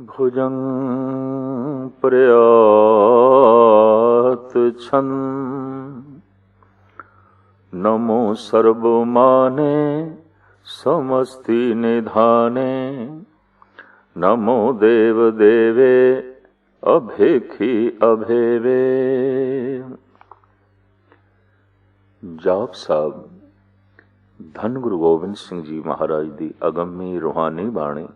भुजं प्रयात छन् नमो सर्वमाने समस्ति निधाने नमो देव देवे अभेखी अभेवे। जाप साहब धन गुरु गोबिंद सिंह जी महाराज दी अगम्मी रूहानी बाणी।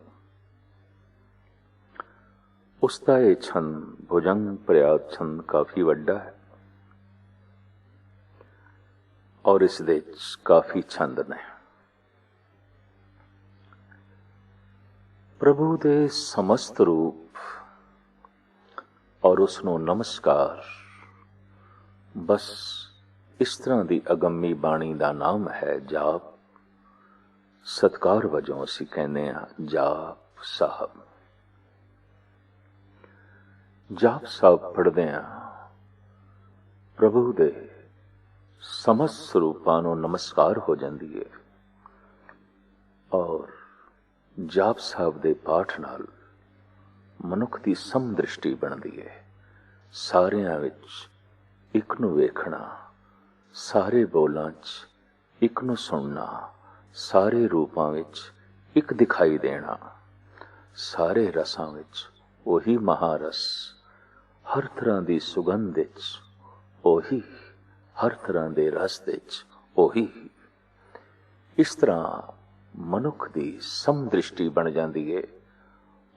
उसका ये छंद भुजंग प्रयात छंद काफी वड्डा है और इस दे काफी छंद ने। प्रभु दे समस्त रूप और उसनों नमस्कार, बस इस तरह की अगम्मी बाणी का नाम है जाप। सत्कार वजों असीं कहने जाप साहब। जाप साहब पढ़दे प्रभु दे समस्त स्वरूपां नूं नमस्कार हो जाती है और जाप साहब दे पाठ नाल मनुख की समदृष्टि बनती है। सारियां विच एक नूं वेखना, सारे बोलां च एक नूं सुनना, सारे रूपां विच एक दिखाई देना, सारे रसां विच ओही महारस, हर तरह की सुगंध विच ओही, हर तरह के रस विच ओही। इस तरह मनुख की समदृष्टि बन जाती है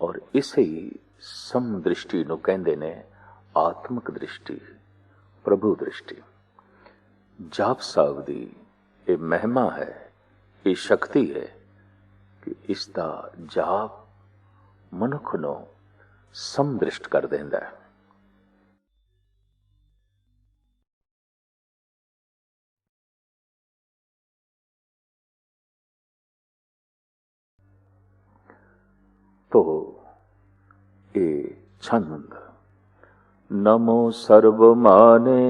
और इसे ही समदृष्टि नूं कहंदे ने आत्मक दृष्टि, प्रभु दृष्टि। जाप साहब की ये महिमा है, ये शक्ति है कि इसका जाप मनुख नूं समदृष्ट कर देंदा है। तो ये छंद नमो सर्वमाने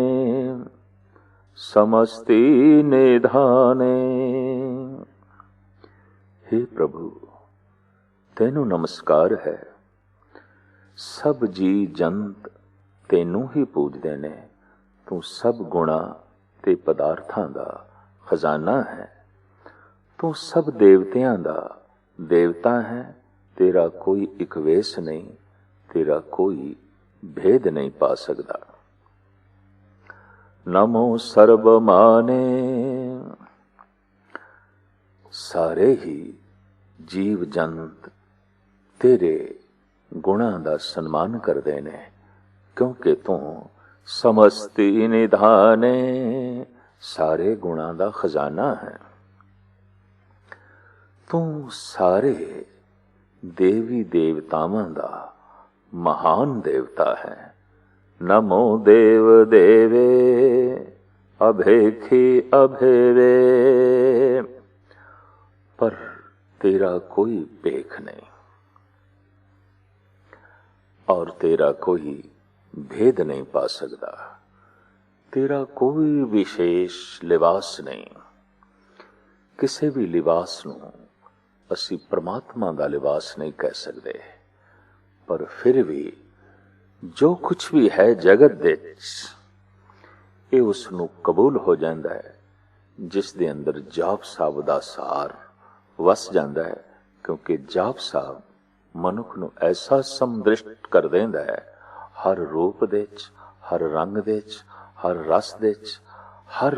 समस्ति निधाने। हे प्रभु तेनू नमस्कार है। सब जी जंत तेनू ही पूजदे ने। तू सब गुणा ते पदार्थां दा खजाना है। तू सब देवतियां दा देवता है। तेरा कोई इकवेश नहीं, तेरा कोई भेद नहीं पा सकता। नमो सर्वमाने, सारे ही जीव जंत तेरे गुणा दा सन्मान करदे ने, क्योंकि तू समस्ति निधाने सारे गुणा दा खजाना है। तू सारे देवी देवतावां दा महान देवता है। नमो देव देवे अभेखी अभेवे। पर तेरा कोई भेख नहीं और तेरा कोई भेद नहीं पा सकता। तेरा कोई विशेष लिबास नहीं। किसी भी लिबास नूं असी परमात्मा का लिबास नहीं कह सकते, पर फिर भी जो कुछ भी है जगत दे ये उसनूं कबूल हो जाता है जिस दे अंदर जाप साहब का सार वस जाता है। क्योंकि जाप साहब मनुख नूं ऐसा समदृष्ट कर देंदा है, हर रूप दे च, हर रंग दे च, हर रस दे च, हर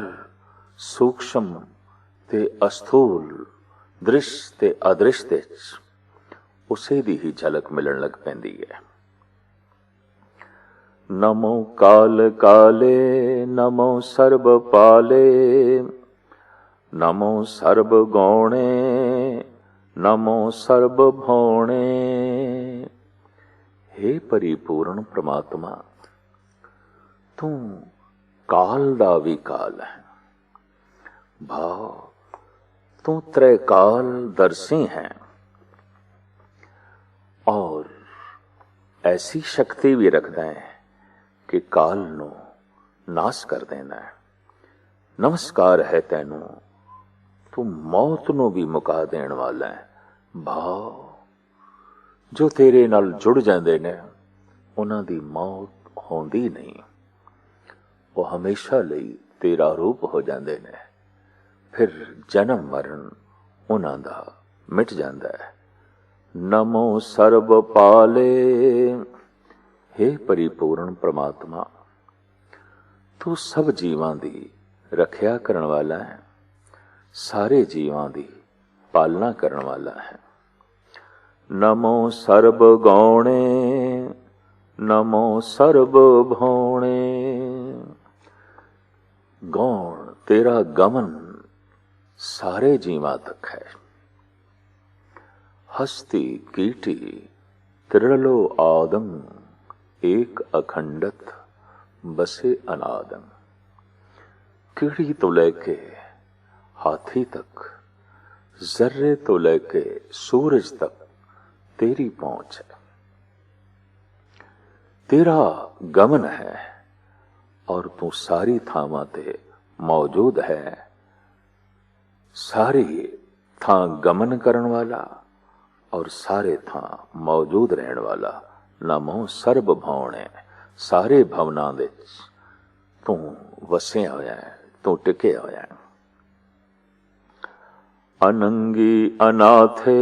सूक्ष्म ते अस्थूल दृश्य ते अदृश्य दे च उसे दी ही झलक मिलन लग पैंदी है। नमो काल काले नमो सर्ब पाले नमो सर्ब गौणे नमो सर्ब भौणे। हे परिपूर्ण परमात्मा, तू काल दा भी काल है। भाव तू त्रैकाल दर्शी है और ऐसी शक्ति भी रखता है कि काल नो नाश कर देना है। नमस्कार है तैनू, तू मौत नो भी मुका देने वाला है। भाव जो तेरे नाल जुड़ जाते ने उन्हां दी मौत होंदी नहीं, वो हमेशा लई तेरा रूप हो जाते ने। फिर जन्म मरण उन्हां दा मिट जाता है। नमो सर्ब पाले, हे परिपूर्ण परमात्मा, तू सब जीवां दी रखिया करन वाला है, सारे जीवां दी पालना करन वाला है। नमो सर्ब गौणे, नमो सर्ब भौणे। गौण तेरा गमन सारे जीवां तक है। हस्ती कीटी त्रिलो आदम, एक अखंडत बसे अनादम। कीड़ी तो लेके हाथी तक, जर्रे तो लेके सूरज तक तेरी पहुंच है। तेरा गमन है और तू सारी थावां ते मौजूद है। सारी थां गमन करन वाला और सारे थां मौजूद रहन वाला। नमो सर्ब भौणे, सारे भवनां दे तू वसिया होया है, तू टिकिया होया है। अनंगी अनाथे,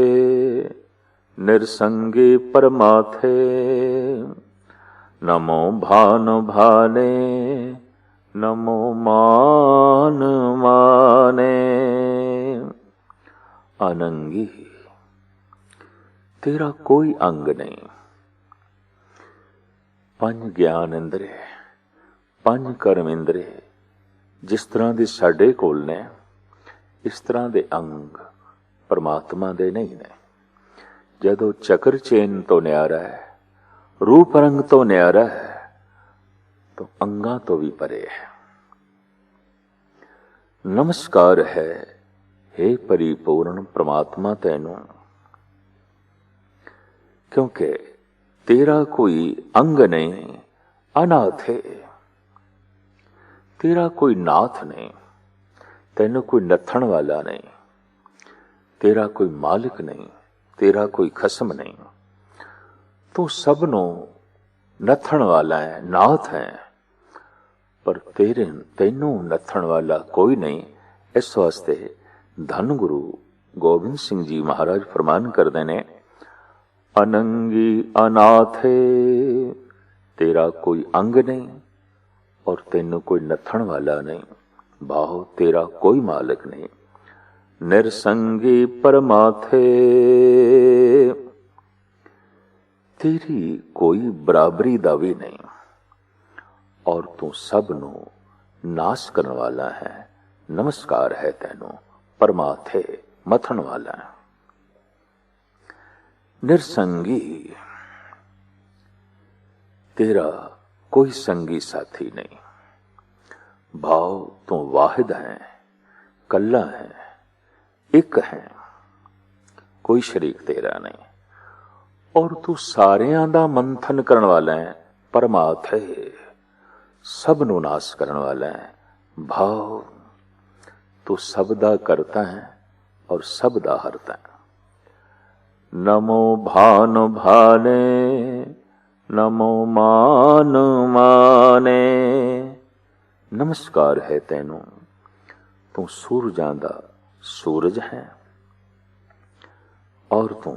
निरसंगी परमाथे। नमो भान भाने, नमो मान माने। अनंगी तेरा कोई अंग नहीं। पंज ज्ञान इंद्रे, पंज कर्म इंद्रे जिस तरह दे साडे कोल ने, इस तरह दे अंग परमात्मा दे नहीं ने। जदों चक्र चेन तो न्यारा है, रूप रंग तो न्यारा है, तो अंगां तो भी परे है। नमस्कार है हे परिपूर्ण परमात्मा तैनू, क्योंकि तेरा कोई अंग नहीं, अनाथ है। तेरा कोई नाथ नहीं, तैनू कोई नथण वाला नहीं। तेरा कोई मालिक नहीं, तेरा कोई खसम नहीं। तू सबनों नथण वाला है, नाथ है, पर तैनू नथण वाला कोई नहीं। इस वास्ते धन गुरु गोबिंद सिंह जी महाराज फरमान करते ने, अनंगी अनाथे, तेरा कोई अंग नहीं और तैनू कोई नथण वाला नहीं। भाव तेरा कोई मालिक नहीं। निरसंगी परमाथे, तेरी कोई बराबरी दा भी नहीं और तू सबनों नाश करने वाला है। नमस्कार है तैनू परमाथे, मथन वाला है। निरसंगी तेरा कोई संगी साथी नहीं। भाव तू वाहिद है, कल्ला है, एक है, कोई शरीक तेरा नहीं। और तू सारियां दा मंथन करन वाला है, परमात्थ है, सबनों नाश करन वाला है। भाव तू सबदा करता है और सबदा हरता है। नमो भान भाने, नमो मान माने। नमस्कार है तैनू, तू सूरजां दा सूरज है और तू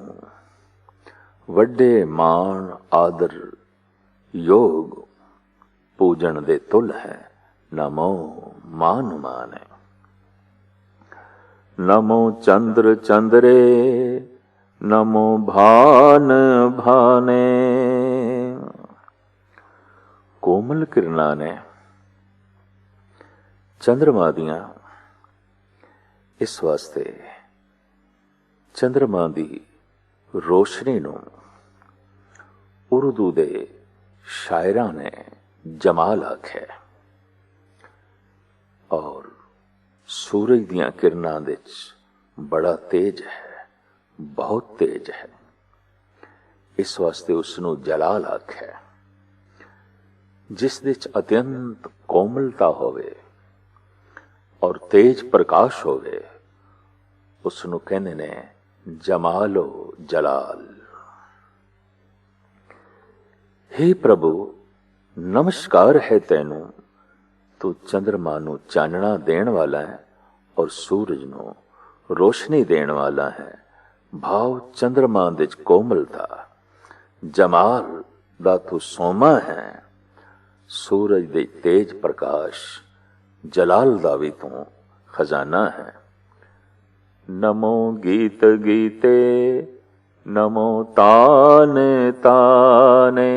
वड्डे मान आदर योग पूजन दे तुल है। नमो मान माने। नमो चंद्र चंद्रे, नमो भान भाने। कोमल किरणा ने चंद्रमा दियां इस वास्ते चंद्रमा दी रोशनी नूं उर्दू दे शायरां ने जमाल आख्या और सूरज दियां किरणां दे बड़ा तेज है, बहुत तेज है। इस वास्ते उसनूं जलाल आख्या। जिस दे अत्यंत कोमलता होवे और तेज प्रकाश होवे, उसनूं कहने ने जमालो जलाल। हे प्रभु नमस्कार है तैनू, तू चंद्रमा नू चानना देण वाला है और सूरज नू रोशनी देण वाला है। भाव चंद्रमा दे कोमलता, जमाल दा तू सोमा है। सूरज दे तेज प्रकाश, जलाल दा भी तू खजाना है। नमो गीत गीते, नमो ताने ताने।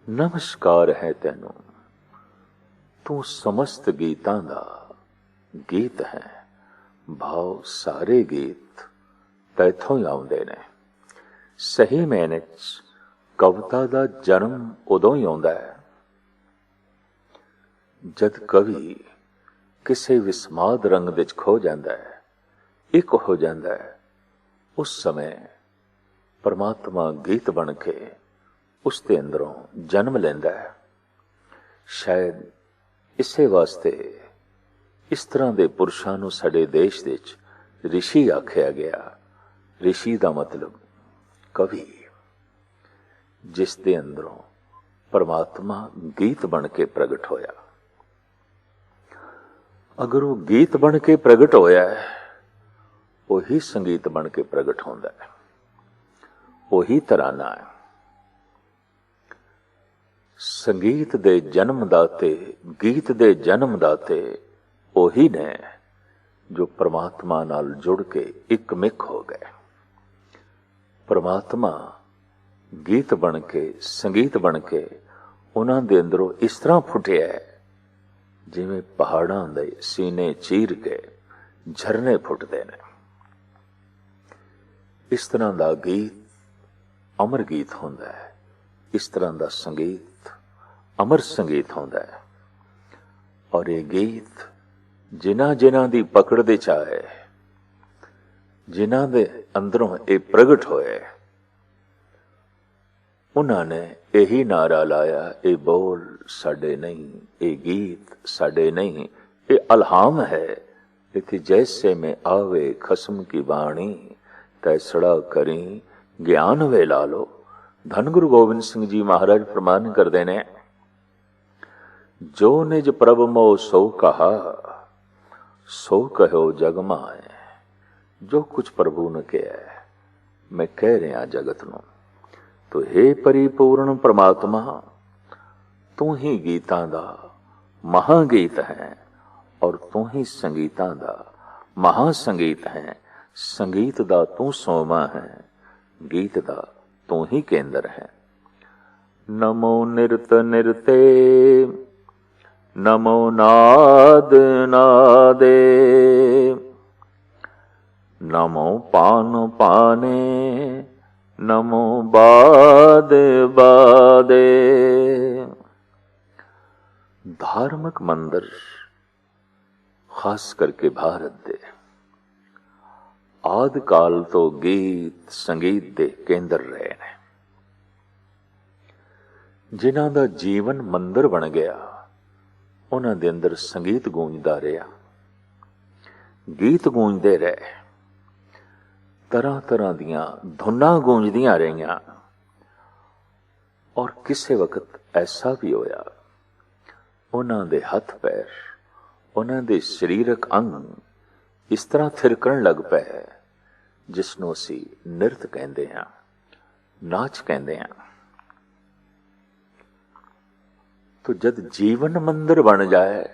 नमस्कार है तैनू, तू समस्त गीतां दा गीत है। भाव सारे गीत तैथों ही आउंदे ने। सही मैने कविता दा जन्म उदों ही आउंदा है जद कवि किसी विस्माद रंग विच खो जांदा है, एक हो जांदा है। उस समय परमात्मा गीत बन के उसके अंदरों जन्म लैंदा है। शायद इसे वास्ते इस तरह के पुरुषों नूं साडे देश विच ऋषि आख्या गया। ऋषि का मतलब कवि, जिस दे अंदरों परमात्मा गीत बन के प्रगट होया। अगर वो गीत बन के प्रगट होया है, वही संगीत बन के प्रगट होंदा है, वही तराना है। संगीत दे जन्मदाते, गीत दे जन्मदाते ਉਹੀ ने जो परमात्मा नाल जुड़ के एक मिक हो गए। परमात्मा गीत बन के, संगीत बन के उन्हां दे अंदरों इस तरह फुटिया है जिवें पहाड़ां दे सीने चीर के झरने फुटदे ने। इस तरह का गीत अमर गीत होंदा है। इस तरह का संगीत अमर संगीत होंदा है। और ये गीत जिन्हां जिन्हां दी पकड़ दे च आए, जिन्हां दे अंदरों ये प्रगट होए, उन्होंने यही नारा लाया, ये बोल साडे नहीं, ये गीत साडे नहीं, ये अलहाम है। इति जैसे में आवे खसम की वाणी, तैसड़ा करी ज्ञान वे ला लो। धन गुरु गोबिंद सिंह जी महाराज फरमान करते ने, जो निज प्रभ मोह सो कहा, सो कहो जग माए। जो कुछ प्रभु ने कहा है मैं कह रहा जगत नूं। तो हे परिपूर्ण परमात्मा, तू ही गीतां दा महागीत है और तू ही संगीतां दा महासंगीत है। संगीत दा तू सोमा है, गीत दा तू ही केंद्र है। नमो निरत निरते, नमो नाद नादे, नमो पान पाने, नमो बाद बादे। धार्मिक मंदिर खास करके भारत दे आदि काल तो गीत संगीत दे केंद्र रहे ने। जिन्हां दा जीवन मंदिर बन गया, उन्हां दे अंदर संगीत गूंजदा रहा, गीत गूंजदे रहे, तरह तरह दियां धुनां गूंजदियां रहियां। और किसी वक्त ऐसा भी होया, उन्हां दे हथ पैर, उन्हां दे शरीरक अंग इस तरह थिरकण लग पए जिसनों असीं नृत कहंदे हां, नाच कहंदे हां। तो जद जीवन मंदिर बन जाए,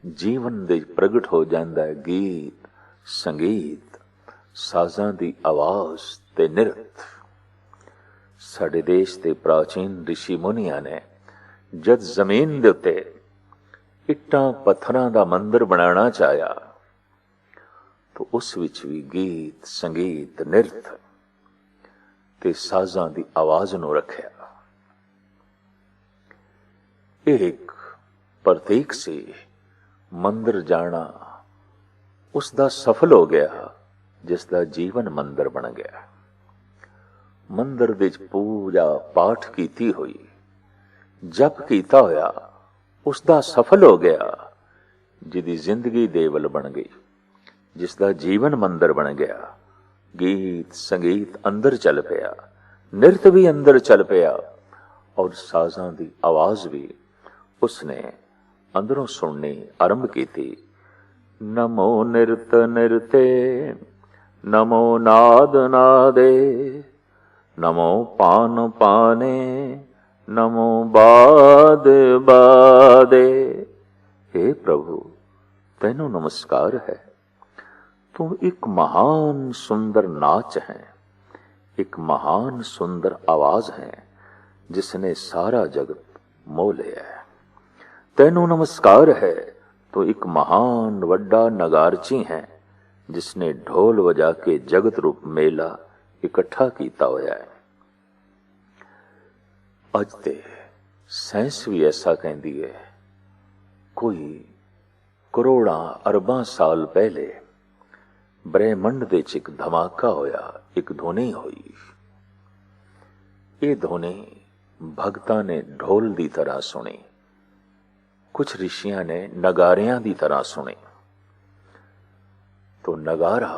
जीवन दे प्रगट हो जाता है गीत संगीत, साजां दी आवाज ते नृत। साडे देश दे प्राचीन ऋषि मुनियां ने जद जमीन दे उत्ते इट्टां पत्थरां दा मंदिर बनाना चाहया, तो उस विच भी गीत संगीत नृत ते साजां दी आवाज नूं रखिया। एक प्रतीक से मंदिर जाना उसका सफल हो गया, जिसका जीवन मंदिर बन गया। मंदिर विच पूजा पाठ कीती हुई, जप कीता होया, उसका सफल हो गया, जिदी जिंदगी देवल बन गई, जिसका जीवन मंदिर बन गया। गीत संगीत अंदर चल पिया, ਨਿਰਤ ਵੀ ਅੰਦਰ ਚੱਲ ਪਿਆ ਔਰ ਸਾਜ਼ਾਂ ਦੀ ਆਵਾਜ਼ ਵੀ ਉਸਨੇ ਅੰਦਰੋਂ ਸੁਣਨੀ ਆਰੰਭ ਕੀਤੀ। ਨਮੋ ਨਿਰਤ ਨਿਰਤੇ, ਨਮੋ ਨਾਦ ਨਾਦੇ, ਨਮੋ ਪਾਨ ਪਾਨੇ, ਨਮੋ ਬਾਦ ਬਾਦੇ। हे प्रभु, ਤੈਨੂੰ ਨਮਸਕਾਰ ਹੈ। ਤੂੰ ਇੱਕ ਮਹਾਨ ਸੁੰਦਰ ਨਾਚ ਹੈ, ਇੱਕ ਮਹਾਨ ਸੁੰਦਰ ਆਵਾਜ਼ ਹੈ ਜਿਸਨੇ ਸਾਰਾ ਜਗਤ ਮੋਹ ਲਿਆ ਹੈ। ਤੈਨੂੰ ਨਮਸਕਾਰ ਹੈ। ਤੂੰ ਇੱਕ ਮਹਾਨ ਵੱਡਾ ਨਗਾਰਚੀ ਹੈ ਜਿਸਨੇ ਢੋਲ ਵਜਾ ਕੇ ਜਗਤ ਰੂਪ ਮੇਲਾ ਇਕੱਠਾ ਕੀਤਾ ਹੋਇਆ ਹੈ। ਅੱਜ ਤੇ ਸਾਇੰਸ ਵੀ ਐਸਾ ਕਹਿੰਦੀ ਹੈ, ਕੋਈ ਕਰੋੜਾਂ ਅਰਬਾਂ ਸਾਲ ਪਹਿਲੇ ਬ੍ਰਹਿਮੰਡ ਦੇ ਵਿੱਚ ਇੱਕ ਧਮਾਕਾ ਹੋਇਆ, ਇੱਕ ਧੁਨੀ ਹੋਈ। ਇਹ ਧੁਨੀ ਭਗਤਾਂ ਨੇ ਢੋਲ ਦੀ ਤਰ੍ਹਾਂ ਸੁਣੀ, ਕੁਝ ਰਿਸ਼ੀਆਂ ਨੇ ਨਗਾਰਿਆਂ ਦੀ ਤਰ੍ਹਾਂ ਸੁਣੀ। तो नगारा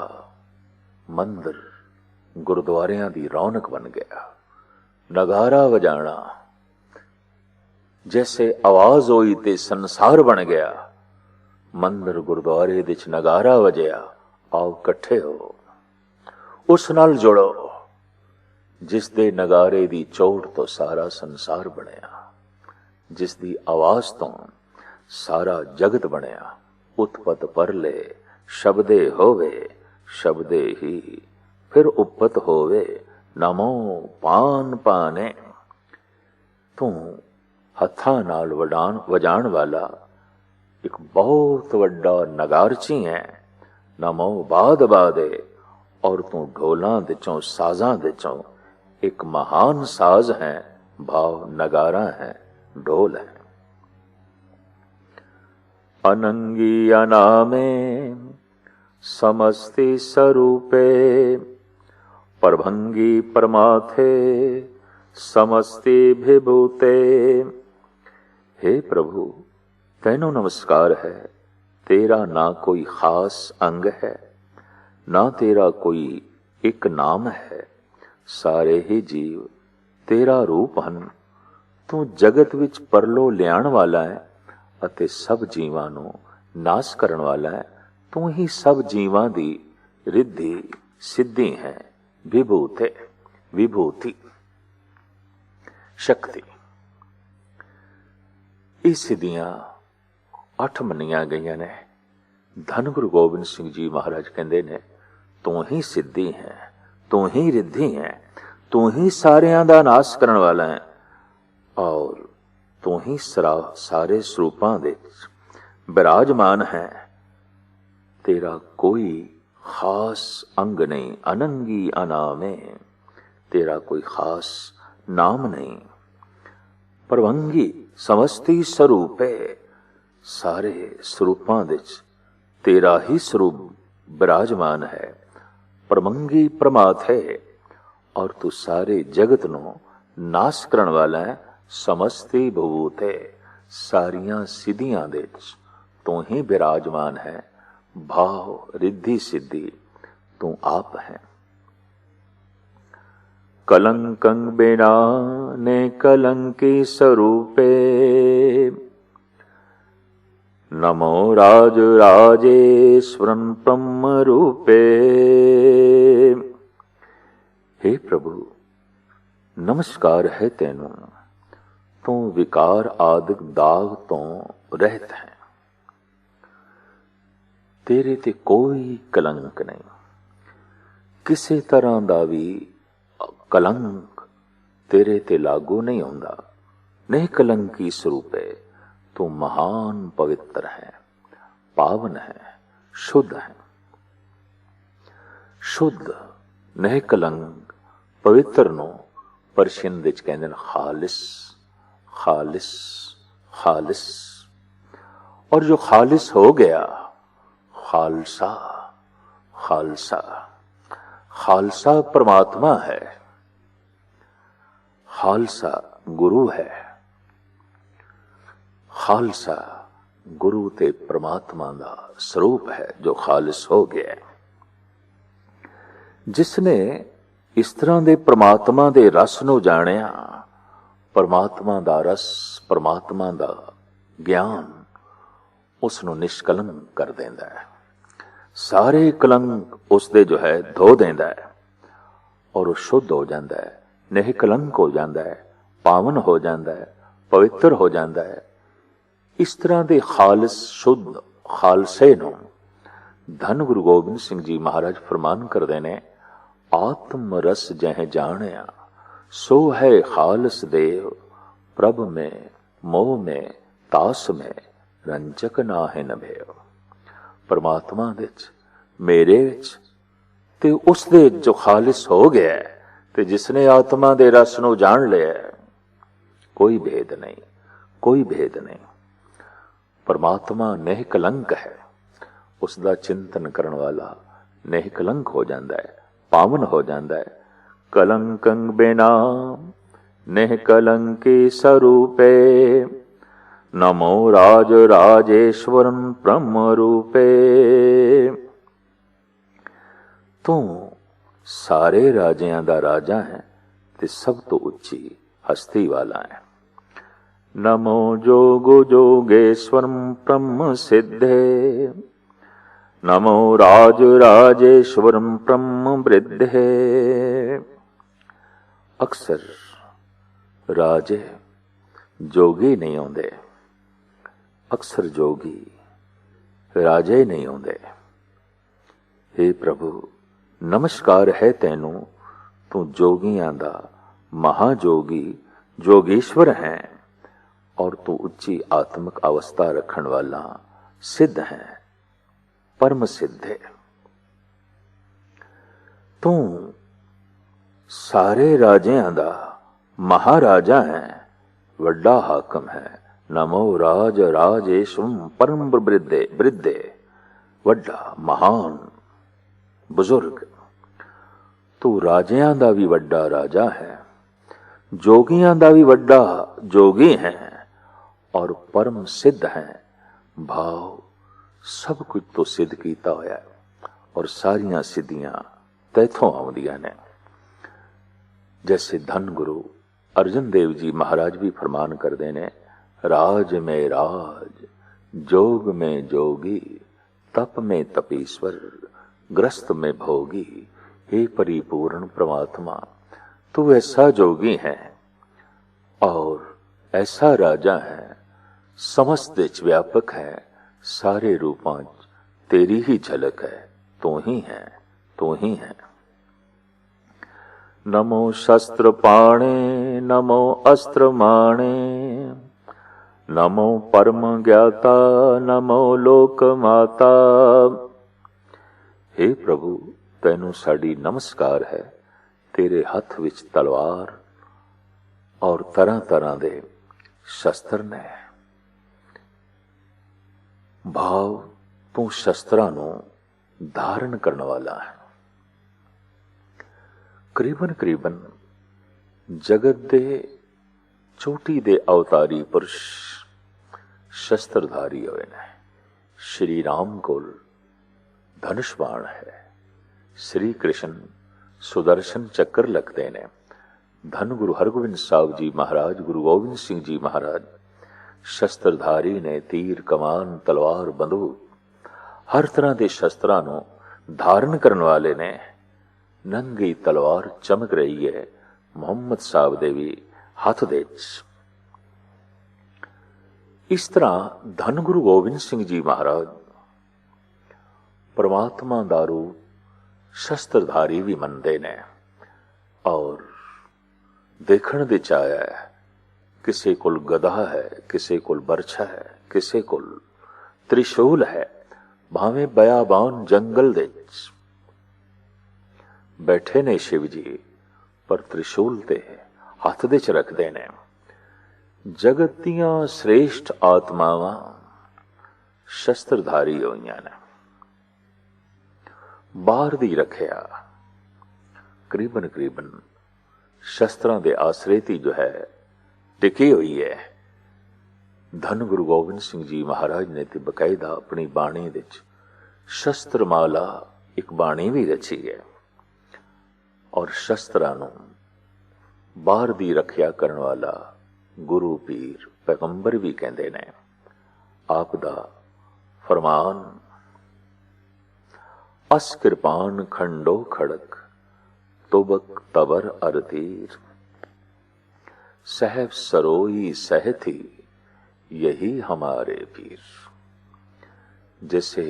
मंदिर गुरुद्वारियां दी रौनक बन गया। नगारा बजाना जैसे आवाज होई ते संसार बन गया। मंदिर गुरुद्वारे दे च नगारा वजया, आओ इकट्ठे हो, उस नाल जुड़ो जिस दे नगारे दी चोट तो सारा संसार बनया, जिस दी आवाज तो सारा जगत बनया। उत्पत परले शब्दे होवे, शब्दे ही फिर उपत होवे, नमो पान पाने। तू हत्थां नाल वजाण वाला एक बहुत वड्डा नगारची है। नमो बाद बादे, और तू ढोलां दे चों साजां दे चों एक महान साज है। भाव नगारा है, ढोल है। अनंगी अनामे समस्ति स्वरूपे, परभंगी परमाथे समस्ति विभूते। हे प्रभु, तैनू नमस्कार है। तेरा ना कोई खास अंग है, ना तेरा कोई एक नाम है। सारे ही जीव तेरा रूप हन। तू जगत विच परलो लियाण वाला है ਅਤੇ ਸਭ ਜੀਵਾਂ ਨੂੰ ਨਾਸ ਕਰਨ ਵਾਲਾ ਹੈ। ਤੂੰ ਹੀ ਸਭ ਜੀਵਾਂ ਦੀ ਰਿੱਧੀ ਸਿੱਧੀ ਹੈ। ਵਿਭੂਤੇ, ਵਿਭੂਤੀ, ਸ਼ਕਤੀ। ਇਹ ਸਿੱਧੀਆਂ 8 ਮੰਨੀਆਂ ਗਈਆਂ ਨੇ। ਧੰਨ ਗੁਰੂ ਗੋਬਿੰਦ ਸਿੰਘ ਜੀ ਮਹਾਰਾਜ ਕਹਿੰਦੇ ਨੇ, ਤੂੰ ਹੀ ਸਿੱਧੀ ਹੈ, ਤੂੰ ਹੀ ਰਿੱਧੀ ਹੈ, ਤੂੰ ਹੀ ਸਾਰਿਆਂ ਦਾ ਨਾਸ ਕਰਨ ਵਾਲਾ ਹੈ, ਔਰ तू ही सारे स्वरूपां दे विराजमान है। तेरा कोई खास अंग नहीं। अनंगी अनामे, तेरा कोई खास नाम नहीं। परभंगी समस्ती स्वरूप है, सारे स्वरूपां दे तेरा ही स्वरूप विराजमान है। परमंगी प्रमाथ है, और तू सारे जगत नो नाश करन वाला है। समस्ती भूते, सारियां सिद्धियां दे तू ही विराजमान है। भाव रिद्धि सिद्धि तू आप है। कलंकं बिना ने कलंकी स्वरूपे, नमो राज राजेश्वरन ब्रह्म रूपे। हे प्रभु, नमस्कार है तेनू। तू विकार आदिक दाग तो रहत है। तेरे ते कोई कलंक नहीं, किसी तरह का भी कलंक तेरे ते लागू नहीं होंदा। नहीं कलंकी स्वरूप है। तू महान पवित्र है, पावन है, शुद्ध है। शुद्ध नहीं कलंक पवित्र नो परशियन विच कहंदे ने खालिस, खालिस, खालिस। और जो खालिस हो गया, खालसा, खालसा, खालसा परमात्मा है। खालसा गुरु है। खालसा गुरु ते परमात्मा का स्वरूप है जो खालिस हो गया। जिसने इस तरह दे परमात्मा दे रस नूं जाणिया, परमात्मा दा रस, परमात्मा दा ज्ञान उस नूं निष्कलंक कर देंदा है। सारे कलंक उसदे जो है धो देंदा है और वह शुद्ध हो जाता है, निष्कलंक हो जाता है, पावन हो जाता है, पवित्र हो जाता है। इस तरह के खालिस शुद्ध खालसे नूं धन गुरु गोबिंद सिंह जी महाराज फरमान करते ने, आत्म रस जह जानिया सो है खालस देव, प्रभ में मोह में तास में रंजक नाहे न भेव। परमात्मा दे विच मेरे विच ते उस दे जो खालिस हो गया है, ते जिसने आत्मा दे रस नूं जान लिया, कोई भेद नहीं, कोई भेद नहीं। परमात्मा निष्कलंक है, उसका चिंतन करने वाला निष्कलंक हो जाता है, पावन हो जाता है। कलंकं बिना निष्कलंके स्वरूपे, नमो राज राजेश्वरं ब्रह्म रूपे। तू सारे राजियां दा राजा है ते सब तो उच्ची हस्ती वाला है। नमो जोगो जोगेश्वरं ब्रह्म सिद्धे, नमो राज राजेश्वरं ब्रह्म वृद्धे। अक्सर राजे जोगी नहीं आउंदे, अक्सर जोगी राजे नहीं आउंदे। हे प्रभु नमस्कार है तैनू, तू जोगियां दा महाजोगी जोगेश्वर है और तू उच्ची आत्मिक अवस्था रखण वाला सिद्ध है, परम सिद्ध है। तू सारे राजियां दा महाराजा है, वड्डा हाकम है। नमो राज राजेशम परम वृद्धे, वृद्धे वड्डा महान बुजुर्ग। तू राजियां दा भी वड्डा राजा है, जोगियां दा भी वड्डा जोगी है और परम सिद्ध है। भाव सब कुछ तो सिद्ध कीता होया है और सारियां सिद्धियां तैथों आउंदियां ने। जैसे धन गुरु अर्जन देव जी महाराज भी फरमान करते ने, राज में राज, जोग में जोगी, तप में तपीश्वर, ग्रस्त में भोगी। हे परिपूर्ण परमात्मा, तू ऐसा जोगी है और ऐसा राजा है, समस्त व्यापक है, सारे रूपों तेरी ही झलक है, तू ही है, तू ही है। नमो शस्त्र पाणे, नमो अस्त्र माणे, नमो परम ज्ञाता, नमो लोक माता। हे प्रभु तैनू साड़ी नमस्कार है, तेरे हथ विच तलवार और तरह तरह दे शस्त्र ने। भाव तू शस्त्रां नू धारण करने वाला है। करीबन करीबन जगत दे चोटी दे अवतारी पुरुष शस्त्रधारी होए ने। श्री राम कोल धनुष बाण है, श्री कृष्ण सुदर्शन चक्र लगते ने। धन गुरु हरगोबिंद साहब जी महाराज, गुरु गोबिंद सिंह जी महाराज शस्त्रधारी ने। तीर कमान तलवार बंदूक हर तरह के शस्त्रां नू धारण करने वाले ने। नंगी तलवार चमक रही है मोहम्मद साहब दे भी हाथ दे। इस तरह धन गुरु गोबिंद सिंह जी महाराज परमात्मा दा रूप शस्त्रधारी भी मनते ने और देखण दे आया है। किसी कोल गदा है, किसी कोल बरछा है, किसी कोल त्रिशूल है। भावें बयाबान जंगल दे बैठे ने शिव जी, पर त्रिशूल ते हथ दे च रखते ने। जगत दियां श्रेष्ठ आत्मावां शस्त्रधारी होईयां ने। बाहर दी रखिया करीबन करीबन शस्त्रां दे आसरे ती जो है टिकी हुई है। धन गुरु गोबिंद सिंह जी महाराज ने ते बकायदा अपनी बाणी विच शस्त्रमाला एक बाणी भी रची है और शस्त्रां नूं बाहर दी रखिया करन वाला गुरु पीर पैगंबर भी कहंदे ने। आप दा फरमान, अस किरपान खंडो खड़क तुबक तबर अरतीर, सहब सरोई सहथी यही हमारे पीर। जैसे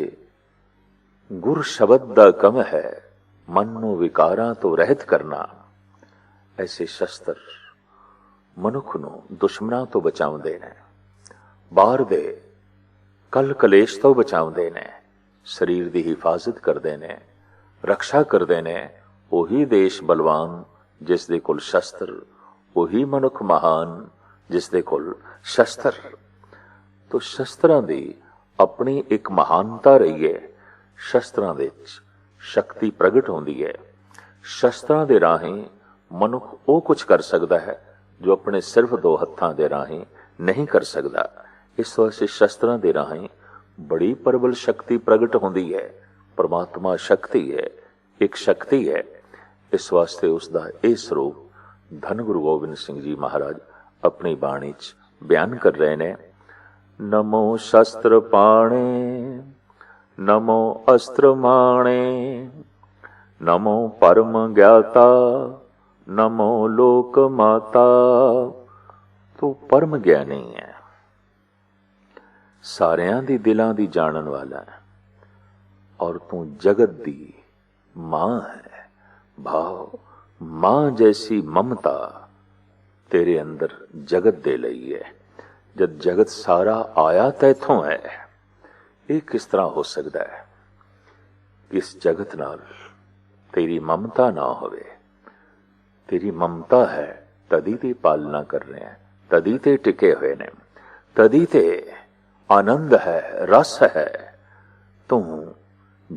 गुर शब्द दा कम है मन नूं विकारां तो रहत करना, ऐसे शस्त्र मनुख नूं दुश्मनां तो बचाउंदे ने, बाहर दे कल कलेश तो बचाउंदे ने, शरीर दी हिफाजत करदे ने, रक्षा करदे ने। ओही देश बलवान जिस दे कोल शस्त्र, ओही मनुख महान जिस दे कोल शस्त्र। तो शस्त्रां दी अपनी एक महानता रही है। शस्त्रां दे विच शक्ति प्रगट होंदी है। शस्त्रां दे राहीं मनुख ਉਹ कुछ कर सकता है जो अपने सिर्फ दो हत्थां दे राहीं नहीं कर सकता। इस वास्ते शस्त्रां दे राहीं बड़ी प्रबल शक्ति प्रगट होंदी है। परमात्मा शक्ति है, एक शक्ति है। इस वास्ते उसका यह स्वरूप धन गुरु गोबिंद सिंह जी महाराज अपनी बाणी च बयान कर रहे ने। नमो शस्त्र पाणे, नमो अस्त्र माणे, नमो परम ज्ञाता, नमो लोक माता। तू परम ज्ञानी है, सारियां दी दिलां दी जानन वाला है, और तू जगत दी मां है। भाव मां जैसी ममता तेरे अंदर जगत दे लई है। जब जगत सारा आया तैथों है, ये किस तरह हो सकता है कि इस जगत नाल तेरी ममता ना होवे। तेरी ममता है तदी ते पालना कर रहे हैं, तदी ते टिके हुए ने, तदी ते आनंद है, रस है। तू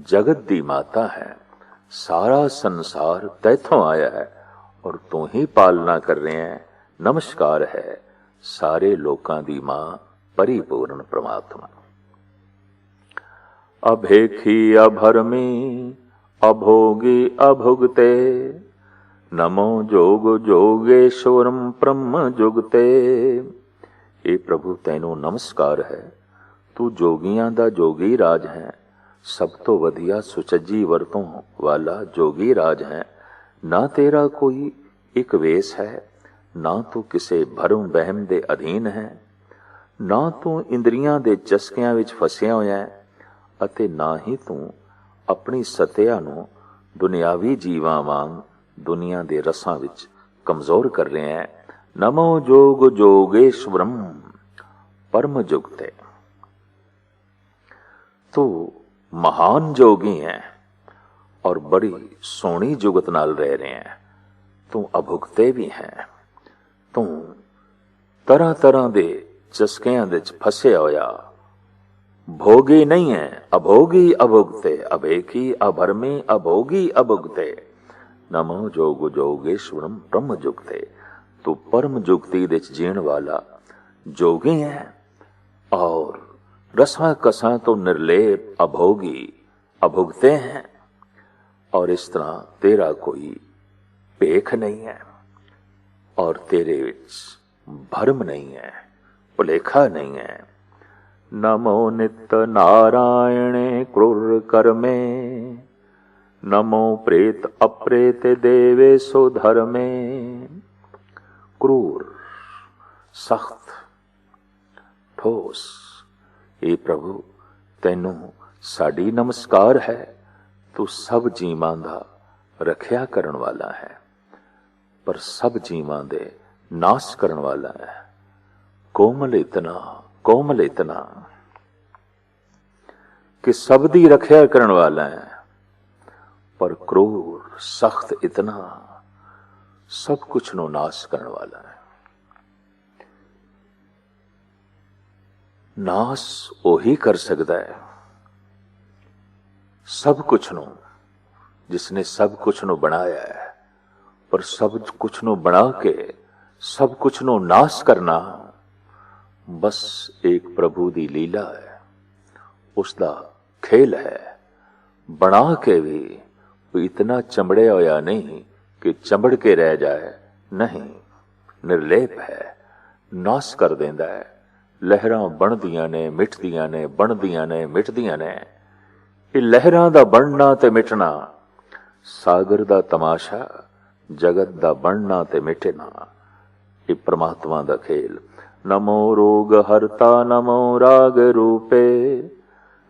जगत दी माता है, सारा संसार तैथों आया है और तू ही पालना कर रहे हैं। नमस्कार है सारे लोकां दी मां परिपूर्ण परमात्मा। अभेखी अभरमी अभोगी अभुगते, नमो जोग जोगेश्वरम ब्रह्म जुगते। ए प्रभु तैनू नमस्कार है, तू जोगियां दा जोगी राज है, सब तो वधिया सुचज्जी वरतों वाला जोगी राज है। ना तेरा कोई एक वेश है, ना तू किसे भरम बहम दे अधीन है, ना तू इंद्रियां दे चस्कियां विच फसिया होया है, अते ना ही तू अपनी सत्या नू दुनियावी जीवां वांग दुनिया दे रसां विच कमजोर कर रहे हैं। नमो जोग जोगेश्वरम परम जुगते। तू महान जोगी है और बड़ी सोहनी जुगत नाल रह रहे हैं। तू अभुगते भी हैं, तू तरह तरह दे चस्कियां दे फसे होया भोगी नहीं है। अभोगी अभुगते, अभेखी अभरमी अभोगी अभुगते, नमो जोग जोगेश्वरम ब्रह्म जुगते। तू परम जुगती दे जीण वाला जोगी है और रसा कसा तो निर्लेप अभोगी अभुगते हैं। और इस तरह तेरा कोई भेख नहीं है और तेरे विच भरम नहीं है, भुलेखा नहीं है। नमो नित नारायणे क्रूर कर्मे, नमो प्रेत अप्रेत देवे सो धर्मे। क्रूर, सख्त, ठोस, ए प्रभु तैनू साडी नमस्कार है। तू सब जीवां दा रखिया करन वाला है, पर सब जीवां दे नाश करन वाला है। कोमल इतना, कोमल इतना कि सब दी रखिया करन वाला है, पर क्रूर सख्त इतना सब कुछ नो नाश करन वाला है। नाश ओही कर सकता है सब कुछ नो, जिसने सब कुछ नो बनाया है। पर सब कुछ नो बना के सब कुछ नो नाश करना बस एक प्रभु दी लीला है, उसका खेल है। बना के भी इतना चमड़े होया नहीं कि चंबड़ के रह जाए, नहीं, निर्लेप है, नाश कर देंदा है। लहरां बनदियां ने मिटदियां ने, बनदियां ने मिटदियां ने। ये लहरां दा बनना ते मिटना, सागर दा तमाशा, जगत दा बनना ते मिटना, ये परमात्मा दा खेल। नमो रोग हरता नमो राग रूपे,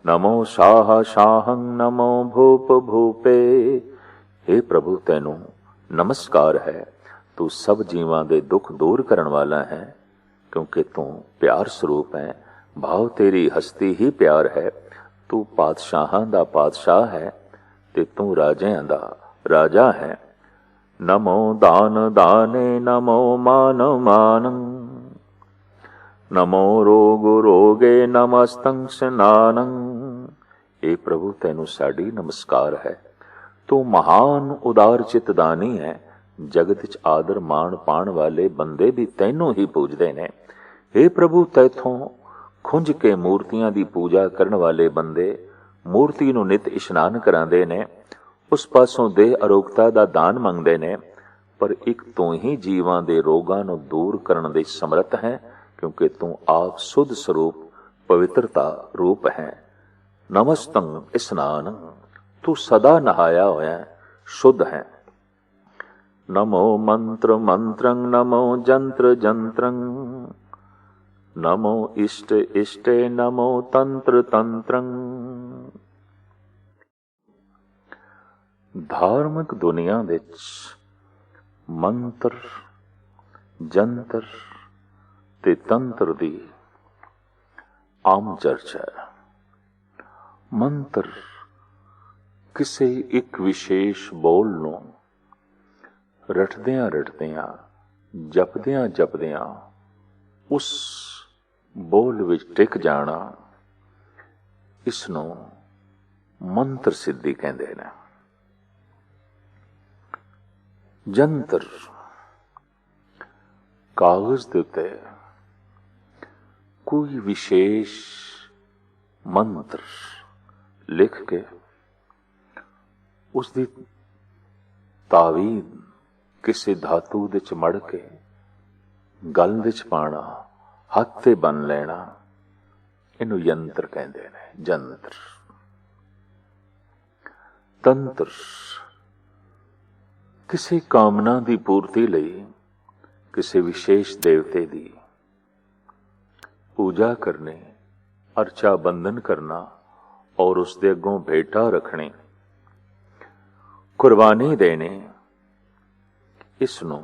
नमो शाह शाहं नमो भूप भूपे। हे प्रभु तैनू नमस्कार है, तू सब जीवां दे दुख दूर करन वाला है, क्योंकि तू प्यार स्वरूप है। भाव तेरी हस्ती ही प्यार है। तू पातशाहां दा पातशाह है ते तू राजियां दा राजा है। नमो दान दाने नमो मान मानं, नमो रोग रोगे नमस्तं स्नानं। हे प्रभु तैनू साडी नमस्कार है। तू महान उदार चितदानी है। जगत च आदर मान पाण वाले बंदे भी तैनू ही पूजदे ने। हे प्रभु तैथों खुंज के मूर्तियां दी पूजा करन वाले बंदे मूर्ति नू नित इशनान करांदे ने, उस पासों देह अरोगता दा दान मंगदे ने। पर एक तू ही जीवां दे रोगां नू दूर करन दे समर्थ है, क्योंकि तू आप शुद्ध स्वरूप पवित्रता रूप है। नमस्तं स्नानं, तू सदा नहाया होया शुद्ध है। नमो मंत्र मंत्रं नमो जंत्र जंत्रं, नमो इष्ट इष्टे नमो तंत्र तंत्रं। धार्मिक दुनिया विच मंत्र जंतर ते तंत्र दी आम चर्चा है। मंत्र किसी एक विशेष बोल नूं रटदियां रटदियां जपदियां जपदियां उस बोल विच टिक जाना, इसनूं मंत्र सिद्धि कहंदे ने। जंतर कागज दे उत्ते कोई विशेष मंत्र लिख के उसदी तावीद किसी धातु दे च मड़ के गल दे च पाना, हथ ते बन लेना, इनू यंत्र कहंदे ने। जंत्र तंत्र किसी कामना दी पूर्ति लई किसी विशेष देवते दी पूजा करने, अर्चा बंधन करना और उसदे अगों भेटा रखने, कुर्बानी देने, इसनूं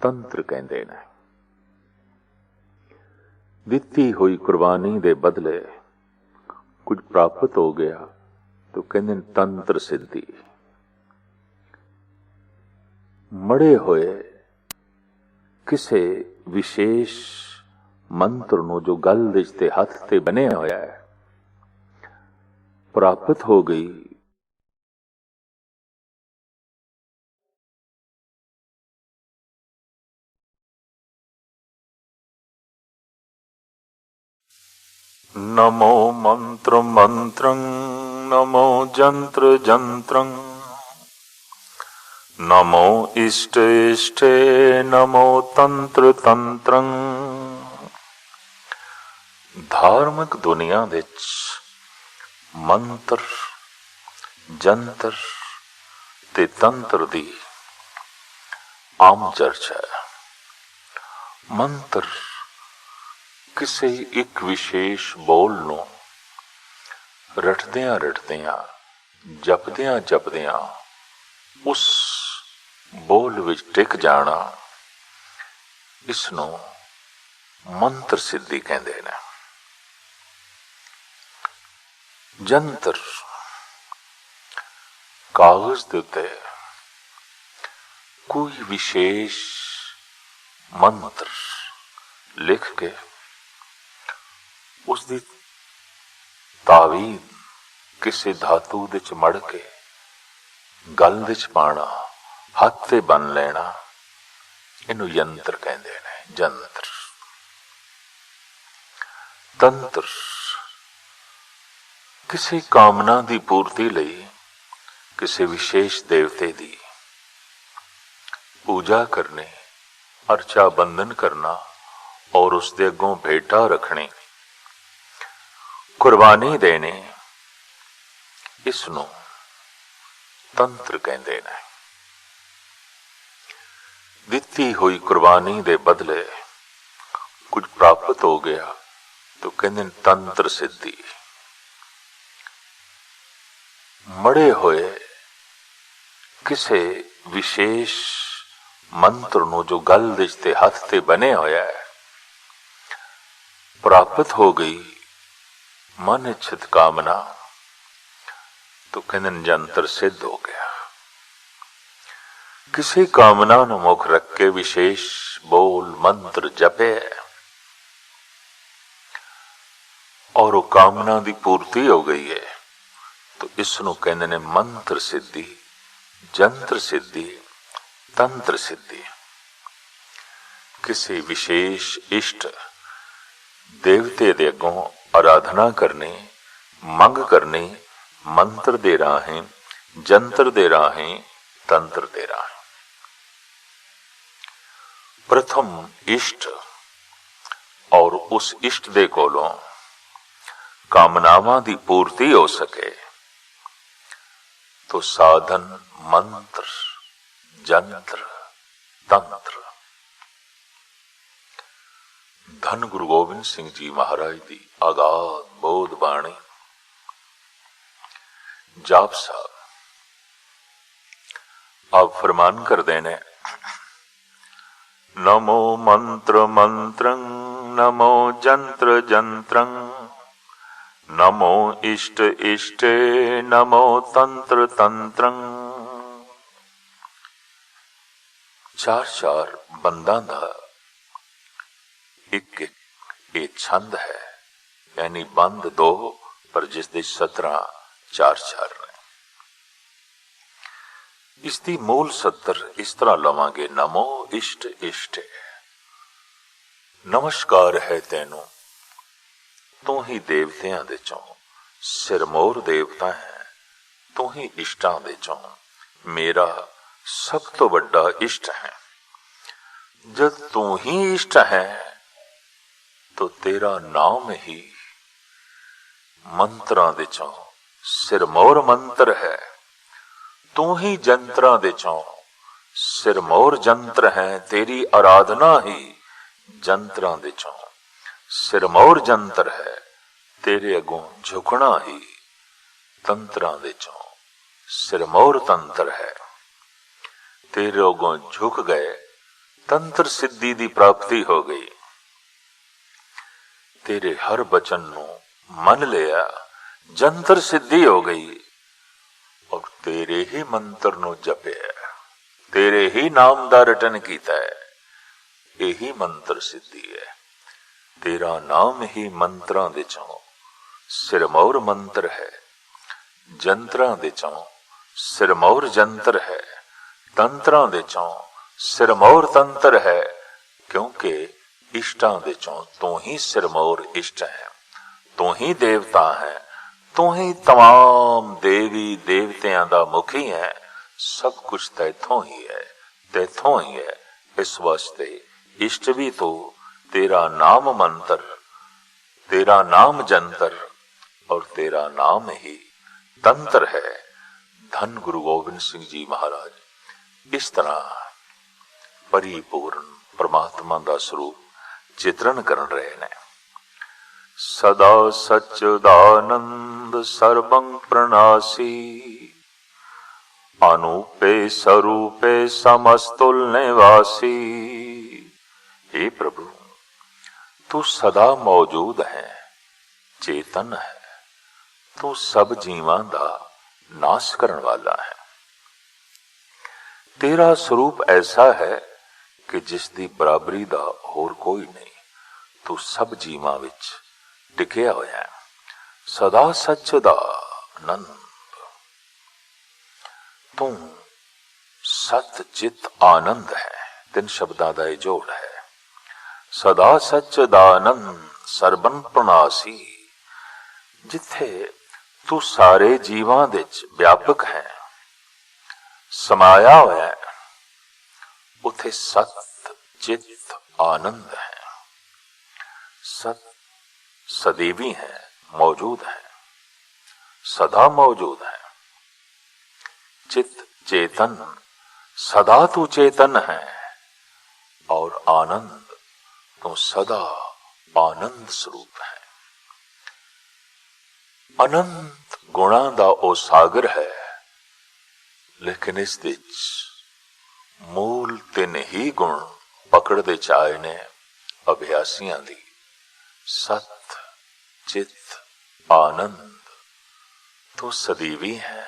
तंत्र कहंदे ने। दित्ती हुई कुर्बानी दे बदले कुछ प्राप्त हो गया तो कहंदे तंत्र सिद्धि। मड़े होए किसे विशेष मंत्र नूं जो गल दे ते हथ ते बने होया है प्राप्त हो गई, नमो मंत्र मंत्रं नमो जंत्र जंत्रं, नमो इष्ट इष्टे नमो तंत्र तंत्रं। धार्मिक दुनिया विच मंत्र जंतर ते तंत्र दी आम चर्चा है। मंत्र किसी एक विशेष बोल नूं रटदियां रटदियां जपदियां जपदियां उस बोल विच टिक जाना, इसनूं मंत्र सिद्धि कहंदे ने। जंतर कागज दे उत्ते कोई विशेष मंत्र लिख के उसदी तावीद किसी धातु दे च मड़ के गल दे च पाना, हथ ते बन लेना, इनू यंत्र कहंदे ने। जंत्र तंत्र किसी कामना दी पूर्ति लई किसी विशेष देवते दी पूजा करनी, अर्चा बंधन करना और उसके अगों भेटा रखनी, कुर्बानी देनी, इसनों तंत्र कहते हैं। दिती हुई कुर्बानी दे बदले कुछ प्राप्त हो गया तो कहते तंत्र सिद्धि। मड़े होए किसे विशेष मंत्र नो जो गल दिशते हाथ ते बने होया है प्राप्त हो गई मन इच्छित कामना तो कहते जंतर सिद्ध हो गया। किसी कामना न मुख रख के विशेष बोल मंत्र जपे और वो कामना की पूर्ति हो गई है तो इसनों कहते ने मंत्र सिद्धि, जंत्र सिद्धि, तंत्र सिद्धि। किसी विशेष इष्ट देवते दे अगों आराधना करनी, मंग करनी, मंत्र दे राहें, जंत्र दे राहें, तंत्र दे राहें। प्रथम इष्ट और उस इष्ट दे कोलों कामनावां दी पूर्ति हो सके तो साधन मंत्र, जंत्र, तंत्र। धन गुरु गोबिंद सिंह जी महाराज दी आगाध बोध बाणी जाप साहब आप फरमान कर देने, नमो मंत्र मंत्रं, नमो जंत्र जंत्रं, नमो इष्ट इष्टे, नमो तंत्र तंत्रं। चार चार बंदा दा एक एक छंद है, यानी बंद दो पर जिस दे 17 चार चार ने। इसकी मूल 70 इस तरह लवांगे, नमो इष्ट इष्टे, नमस्कार है तेनू तू ही देवतियां दे चों, सिरमौर देवता है तू ही इष्टां दे चों, मेरा सब तो बड़ा इष्ट है। जब तू ही इष्ट है तो तेरा नाम ही मंत्रां दे चों सिरमौर मंत्र है, तू ही जंत्रां दे चों सिरमौर जंत्र है, तेरी आराधना ही जंत्रां दे चों सिरमौर जंतर है, तेरे अगों झुकना ही तंत्रां दे चों सिरमौर तंत्र है। तेरे अगों झुक गए, तंत्र सिद्धि दी प्राप्ति हो गई। तेरे हर वचन नू मन लिया, जंतर सिद्धि हो गई और तेरे ही मंत्र नू जपया, तेरे ही नाम दा रटन कीता है, यही मंत्र सिद्धि है। तेरा नाम ही मंत्रां दे चों सिरमौर मंत्र है, जंत्रां दे चों सिरमौर जंत्र है, तंत्रां दे चों सिरमौर तंत्र है, क्योंकि इष्टां दे चों तू ही सिरमौर इष्ट है, तू ही देवता है, तू ही तमाम देवी देवतियां दा मुखी है, सब कुछ तैथों ही है, तैथों ही है। इस वास्ते इष्ट भी तो तेरा नाम मंत्र, तेरा नाम जंतर और तेरा नाम ही तंत्र है। धन गुरु गोबिंद सिंह जी महाराज इस तरह परिपूर्ण परमात्मा का स्वरूप चित्रण कर रहे ने। सदा सच्चिदानंद सर्वं प्रणासी, अनूपे स्वरूपे समस्तुल निवासी। हे प्रभु, तू सदा मौजूद है, चेतन है, तू सब जीवां दा नाश करन वाला है। तेरा स्वरूप ऐसा है कि जिसदी बराबरी दा होर कोई नहीं, तू सब जीवां विच टिकिया होया है। सदा सच्चिदानंद, तू सत चित आनंद है। 3 शब्दां दा जोड़ है। सदा सच्चिदानंद सर्वन प्रणासी, जिथे तू सारे जीवां दे व्यापक है, समाया होया है, उथे सत चित आनंद है। सत सदैवी है, मौजूद है, सदा मौजूद है। चित चेतन, सदा तू चेतन है। और आनंद तो सदा आनंद स्वरूप है। अनंत गुणा दा ओ सागर है, लेकिन इस विच मूल तीन ही गुण पकड़दे चाए ने अभ्यासियां दी। सत चित आनंद तो सदैवी है,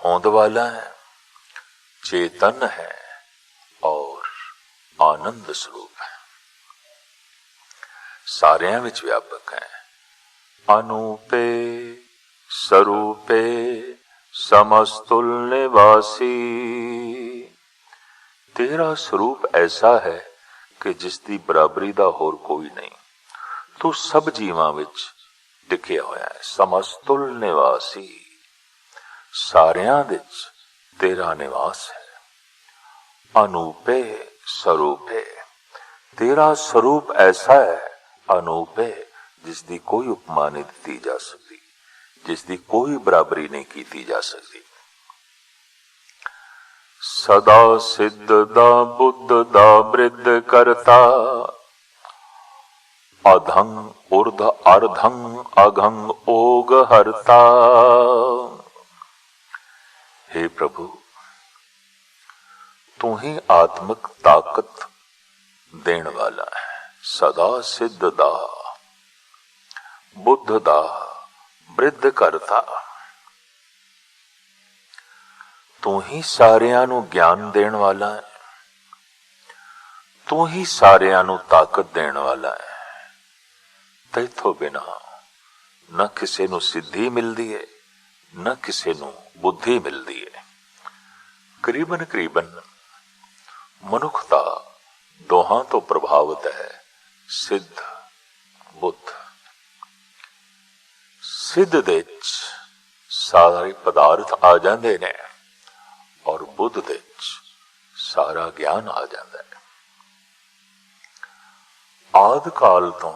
होंद वाला है, चेतन है और आनंद स्वरूप है। सारियां विच व्यापक है। अनूपे स्वरूपे समस्तुल निवासी। तेरा स्वरूप ऐसा है कि जिसकी बराबरी दा होर कोई नहीं। तू सब जीवां विच टिकिया होया है। समस्तुल निवासी, सारियां विच तेरा निवास है। अनूपे स्वरूपे, तेरा स्वरूप ऐसा है अनूपे, जिसकी कोई उपमा नहीं दी जा सकती, जिसकी कोई बराबरी नहीं की जा सकती। सदा सिद्ध दा बुद्ध दा वृद्ध करता। अधंग ऊर्ध अर्धंग अघंग ओग हरता। हे प्रभु, तू ही आत्मिक ताकत देने वाला है। सदा सिद्ध दा बुद्ध दा वृद्ध करता। तू ही सारियां नू ज्ञान देने वाला है। तू ही सारियां नू ताकत देने वाला है। तैथों बिना न किसी नू सिद्धि मिलती है, न किसी नू बुद्धि मिलती है। करीबन करीबन मनुखता दोहां तो प्रभावित है, सिद्ध बुद्ध। सिद्ध दे विच सारे पदार्थ आ जाते ने और बुद्ध दे विच सारा ज्ञान आ जाता है। आदि काल तो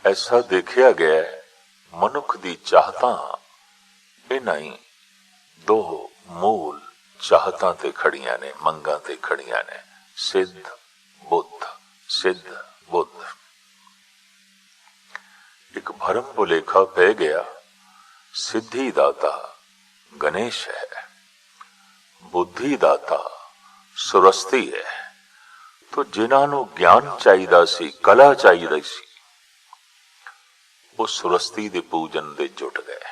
ऐसा देखा गया है, मनुख दी चाहतां इन्हां ही दो मूल चाहतां ते खड़ियां ने, मंगां ते खड़ियां ने। सिद्ध बुद्ध, सिद्ध बुद्ध। एक भरम भुलेखा पै गया, सिद्धि दाता गणेश है, बुद्धि दाता सुरस्ती है। तो जिन्हां नू ज्ञान चाहिदा सी, कला चाहिदी सी, वो सुरस्ती दे पूजन दे जुट गए।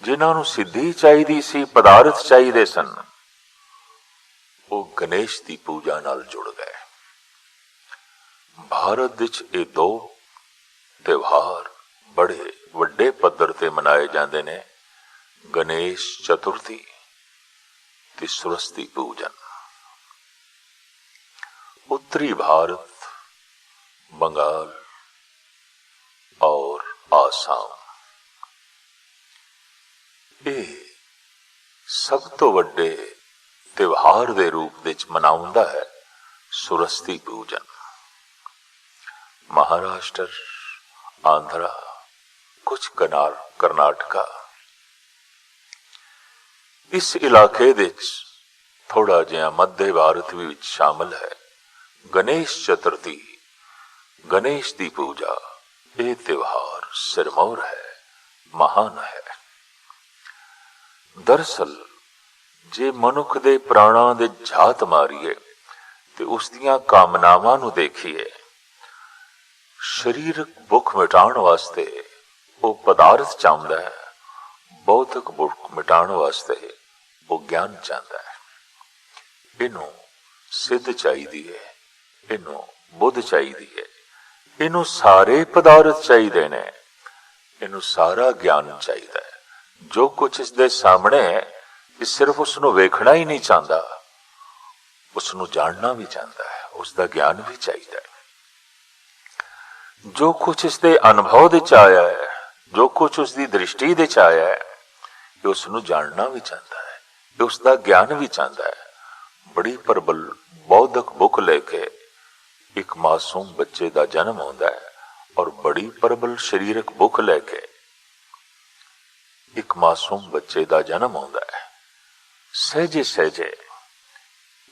जिन्हां नू सिद्धि चाहिदी सी, पदार्थ चाहिदे सन, वो गणेश दी पूजा नाल जुड़ गए। भारत विच ये दो त्योहार बड़े वड्डे पद्धर ते मनाए जांदे ने, गणेश चतुर्थी ते सुरस्ती पूजन। उत्तरी भारत, बंगाल और आसाम, ये सब तो वड्डे त्योहार दे रूप विच मनाउंदा है सुरस्ती पूजन। महाराष्ट्र, आंध्रा, कुछ कर्नाटका, इस इलाके विच थोड़ा जिहा मध्य भारत भी विच शामिल है। गणेश चतुर्थी, गणेश दी पूजा, ये त्योहार सिरमौर है, महान है। दरअसल जे मनुख दे प्राणां दे झात मारीए ते उस दियां कामनावां नू देखीए, शरीरक भुख मिटाण वास्ते वो पदार्थ चाहता है, भौतिक भुख मिटाण वास्ते वो ज्ञान चाहता है। इनू सिद्ध चाहिदी है, इनू बुद्ध चाहिदी है, इनू सारे पदार्थ चाहिए ने, इनू सारा ज्ञान चाहिए है। जो कुछ इसके सामने है, इस सिर्फ उसनू वेखना ही नहीं चाहता, उसनू जानना भी चाहता है, उसका ज्ञान भी चाहिए है। जो कुछ इसके अनुभव दे आया है, जो कुछ उसकी दृष्टि दे आया है, ये उसनू जानना भी चाहता है, ये उसका ज्ञान भी चाहता है। बड़ी प्रबल बौद्धिक बुक लेके एक मासूम बच्चे का जन्म होता है और बड़ी प्रबल शरीरक बुक लेके एक मासूम बच्चे का जन्म होता है। सहजे सहजे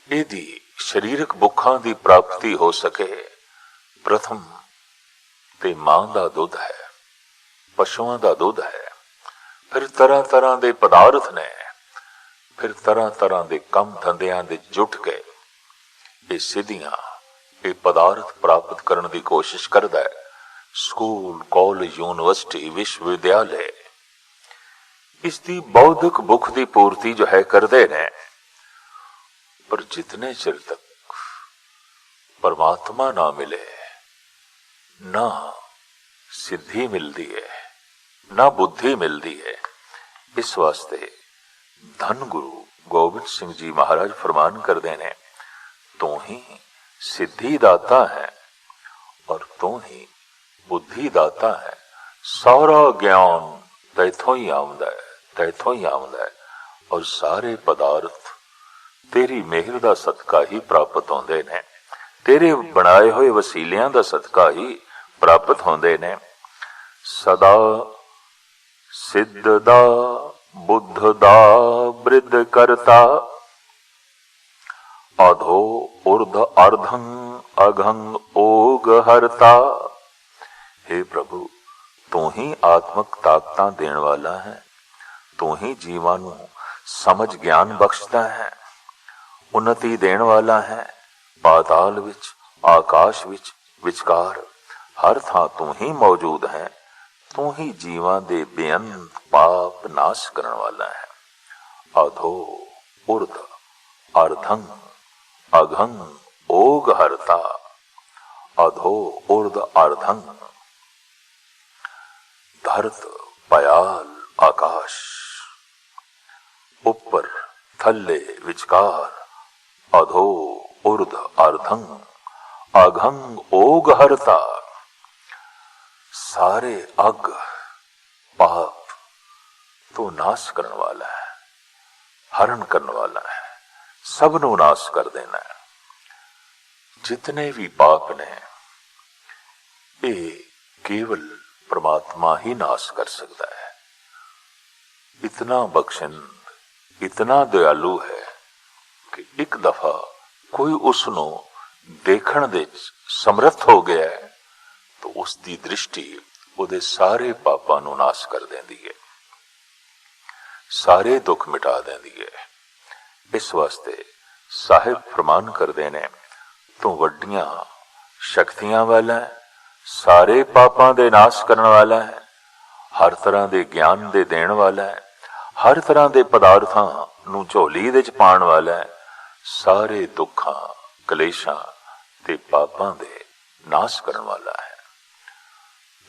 यदि शरीरक बुखां की प्राप्ति हो सके, प्रथम ते मां का दुध है, पशुओं का दुध है, फिर तरह तरह के पदार्थ ने, फिर तरह तरह के कम धंधियां दे जुट के ये सिद्धियां ये पदार्थ प्राप्त करने की कोशिश करता है। स्कूल, कॉलेज, यूनिवर्सिटी, विश्वविद्यालय इसकी बौद्धिक भुख की पूर्ति जो है करते ने, पर जितने चिर तक परमात्मा ना मिले, ना सिद्धि मिलती है, ना बुद्धि मिलती है। इस वास्ते धन गुरु गोबिंद सिंह जी महाराज फरमान करते ने, तू ही सिद्धि दाता है और तू ही बुद्धि दाता है। सारा ज्ञान तैथों ही आउंदा है, तैथों ही आउंदा है, और सारे पदार्थ तेरी मेहर दा सदका ही प्राप्त होंदे ने, तेरे बनाए हुए वसीलियां दा सदका ही प्राप्त होंदे ने। सदा सिद्ध दा बुद्ध दा वृद्ध करता, अधो ऊर्ध अर्धं अघं ओग हरता। हे प्रभु, तू ही आत्मक ताकतां देण वाला है, तू ही जीवां नूं समझ ज्ञान बख्शदा है, उन्नति देण वाला है। पाताल विच, आकाश विच, विचकार हर थां तू ही मौजूद है। तू ही जीवां दे बेअंत पाप नाश करन वाला है। अधो ऊर्ध अर्धं अघं ओग हरता, अधो ऊर्ध अर्धं, धरत पयाल आकाश, ऊपर थल्ले विचकार, अधो ऊर्ध अर्धं अघं ओग हरता। सारे अग पाप तो नाश करने वाला है, हरण करने वाला है, सबनों नाश कर देना है। जितने भी पाप ने ये केवल परमात्मा ही नाश कर सकता है। इतना बख्शिंद, इतना दयालु है कि एक दफा कोई उसनों देखण दे समर्थ हो गया है तो उसकी दृष्टि उहदे सारे पापां नूं नाश कर देंदी है, सारे दुख मिटा देंदी है। इस वास्ते साहिब फरमान करदे ने, तू वड्डियां शक्तियां वाला है, सारे पापां दे नाश करन वाला है, हर तरह दे ज्ञान दे देण वाला है, हर तरह दे पदार्थां नूं झोली दे च पाण वाला है, सारे दुखां कलेशां ते पापां दे नाश करन वाला है।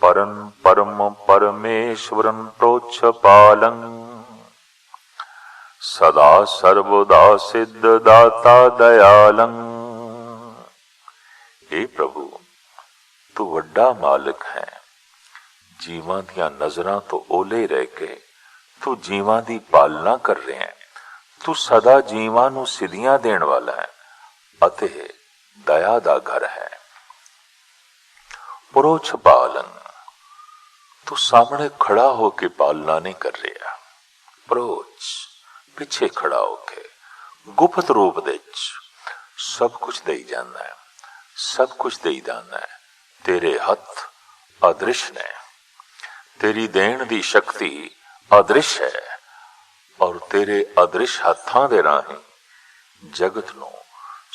परम परम परमेश्वरं प्रोच्छ पालं, सदा सर्वदा सिद्ध दाता दयालं। हे प्रभु, तू वड्डा मालिक है, जीवां दियां नजरां तो ओले रह के तू जीवां दी पालना कर रहे हैं। तू सदा जीवां नूं सिद्धियां देण वाला है अते दया दा घर है। पुरोछ पालन, तू सामने खड़ा होके पालना नहीं कर रहा, पुरोछ पिछे खड़ा होके गुप्त रूप दे सब कुछ देई जांदा है, सब कुछ देई जांदा है। तेरे हथ अदृश्य ने, तेरी देण दी शक्ति अदृश्य है और तेरे अदृश्य हत्थां दे राहीं जगत नूं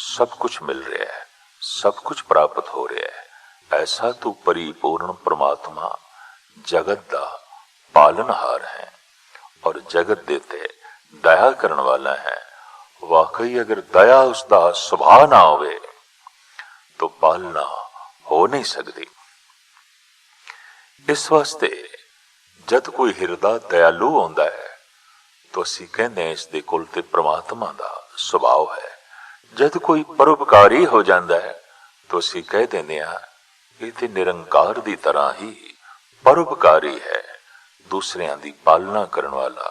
सब कुछ मिल रहा है, सब कुछ प्राप्त हो रहा है। ऐसा तू परिपूर्ण परमात्मा जगत दा पालनहार है और जगत देते दया करने वाला है। वाकई अगर दया उसका सुभाव ना होवे तो पालना हो नहीं सकती। इस वास्ते जद कोई हिरदा दयालु होंदा है तो असीं कहंदे हैं इस दे कोल ते परमात्मा दा सुभाव है। जद कोई परोपकारी हो जाता है तो असीं कह देंदे हां ये ते निरंकार दी तरह ही परोपकारी है, दूसरियां दी पालना करने वाला,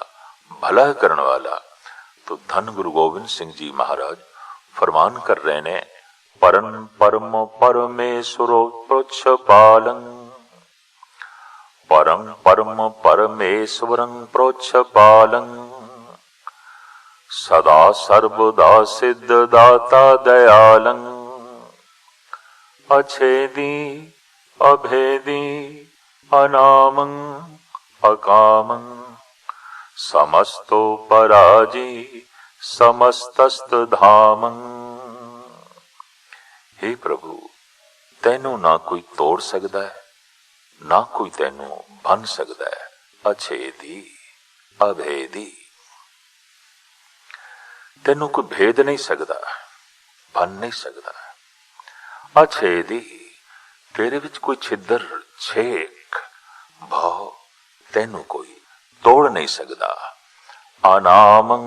भला करने वाला। तो धन गुरु गोबिंद सिंह जी महाराज फरमान कर रहे ने, परम परम परमेश्वरो पुच्छ पालं, परम परम परमेश्वरं प्रोच्छ पालं, सदा सर्वदा सिद्ध दाता दयालं, अछेदी अभेदी अनामं अकामं, समस्तो पराजी समस्तस्त धामं। हे प्रभु, तैनू ना कोई तोड़ सकता है, ना कोई तैनू बन सकता है। अछेदी अभेदी, तैनू कोई भेद नहीं सकता, बन नहीं सकता। अछेदी, तेरे विच कोई छिद्र छेक भाव तैनू कोई तोड़ नहीं सकता। अनामं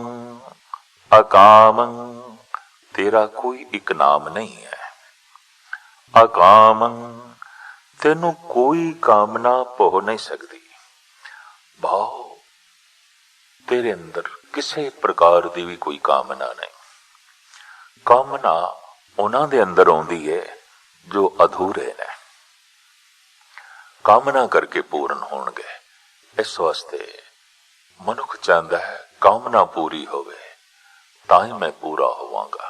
अकामं, तेरा कोई एक नाम नहीं है। अकामं, तेनू कोई कामना पो नहीं सकती। भाव तेरे अंदर किसी प्रकार की भी कोई कामना नहीं। कामना उन्हां दे अंदर आउंदी है जो अधूरे ने, कामना करके पूर्ण होणगे। इस वास्ते मनुख चाहता है कामना पूरी होवे तां ही मैं पूरा होवांगा।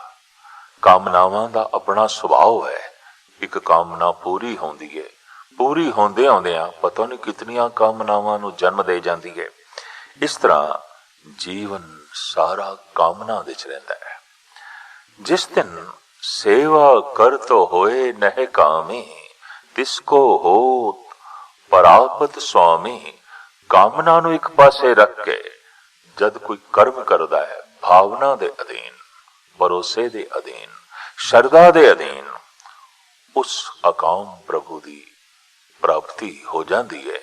कामनावां दा अपना सुभाव है, एक कामना पूरी होंदी है, पूरी होंदे आउंदियां पता नहीं कितनियां कामनावां नूं जन्म दे जांदी है। इस तरह जीवन सारा कामना दे च रहिंदा है। जिस दिन सेवा कर तो होए नह कामी, तिसको होत परापत स्वामी। कामना नूं एक पासे रख के जद कोई कर्म करदा है भावना दे अधीन, भरोसे दे अधीन, श्रद्धा दे अधीन, उस अकाम प्रभु दी प्राप्ति हो जाती है।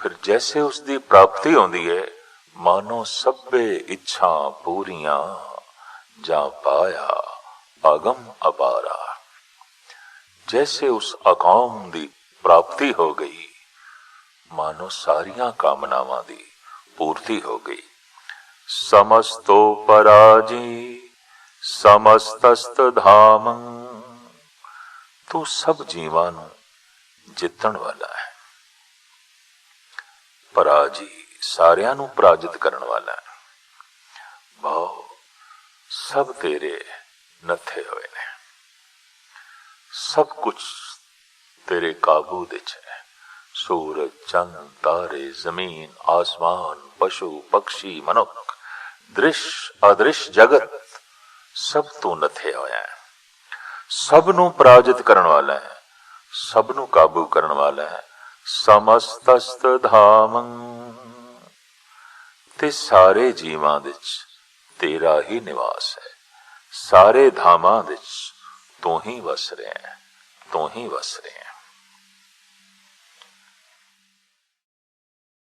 फिर जैसे उसकी प्राप्ति होती है, मानो सभे इच्छा पूरियां जा पाया अगम अपारा। जैसे उस अकाम दी प्राप्ति हो गई, मानो सारियां कामनावां दी पूर्ति हो गई। समस्तो पराजी समस्तस्त धामं, तू सब जीवां नूं जितण वाला है। पराजी, सारियां नूं पराजित करन वाला है। भाव सब तेरे नथे होए ने, सब कुछ तेरे काबू दे च है। सूरज चंद तारे जमीन आसमान पशु पक्षी मनुख दृश्य अदृश्य जगत सब तू नथे होया है। सब नूं पराजित करन वाला है, सब नूं काबू करन वाला है। समस्तस्त धामं, ते सारे जीवां विच तेरा ही निवास है। सारे धामां विच तू ही वस रहे हैं, तू ही वस रहे हैं।